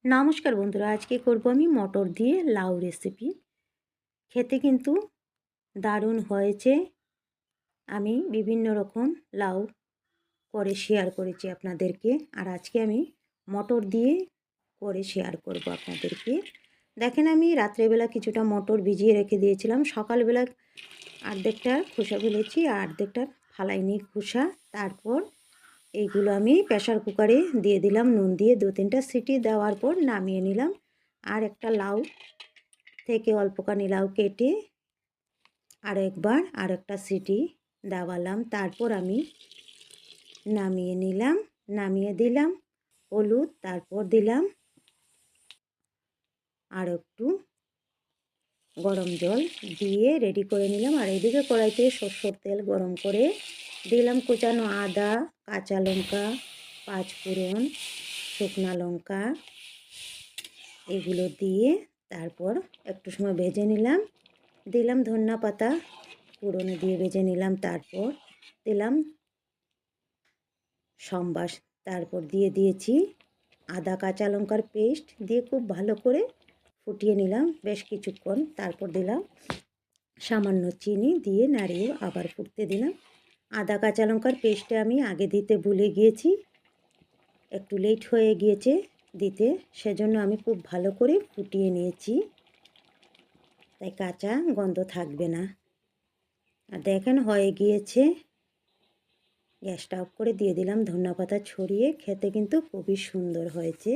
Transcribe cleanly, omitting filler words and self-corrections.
নমস্কার বন্ধুরা, আজকে করব আমি মটর দিয়ে লাউ রেসিপি। খেতে কিন্তু দারুণ হয়েছে। আমি বিভিন্ন রকম লাউ করে শেয়ার করেছি আপনাদেরকে, আর আজকে আমি মটর দিয়ে করে শেয়ার করব আপনাদেরকে। দেখেন, আমি রাত্রেবেলা কিছুটা মটর ভিজিয়ে রেখে দিয়েছিলাম। সকালবেলা অর্ধেকটা খোসা ফেলেছি আর অর্ধেকটা ফালাইনি খোসা। তারপর এইগুলো আমি প্রেসার কুকারে দিয়ে দিলাম, নুন দিয়ে 2-3টা সিটি দেওয়ার পর নামিয়ে নিলাম। আর একটা লাউ থেকে অল্পখানি লাউ কেটে আর একটা সিটি দেওয়ালাম। তারপর আমি নামিয়ে নিলাম, নামিয়ে দিলাম হলুদ, তারপর দিলাম আর একটু গরম জল দিয়ে রেডি করে নিলাম। আর এদিকে কড়াইতে সরষের তেল গরম করে দিলাম কুচানো আদা, কাঁচা লঙ্কা, পাঁচফোড়ন, শুকনো লঙ্কা, এগুলো দিয়ে তারপর একটু সময় ভেজে নিলাম। দিলাম ধনিয়া পাতা ফোড়নে দিয়ে ভেজে নিলাম। তারপর দিলাম সম্বাস, তারপর দিয়ে দিয়েছি আদা কাঁচা লঙ্কার পেস্ট দিয়ে খুব ভালো করে ফুটিয়ে নিলাম বেশ কিছুক্ষণ। তারপর দিলাম সামান্য চিনি দিয়ে নাড়িয়ে আবার ফুটতে দিলাম। আদা কাঁচা লঙ্কার পেস্টটা আমি আগে দিতে ভুলে গিয়েছি, একটু লেট হয়ে গিয়েছে দিতে, সেজন্য আমি খুব ভালো করে ফুটিয়ে নিয়েছি, তাই কাঁচা গন্ধ থাকবে না। আর দেখেন হয়ে গিয়েছে। গ্যাসটা অফ করে দিয়ে দিলাম ধনিয়া পাতা ছড়িয়ে। খেতে কিন্তু খুবই সুন্দর হয়েছে।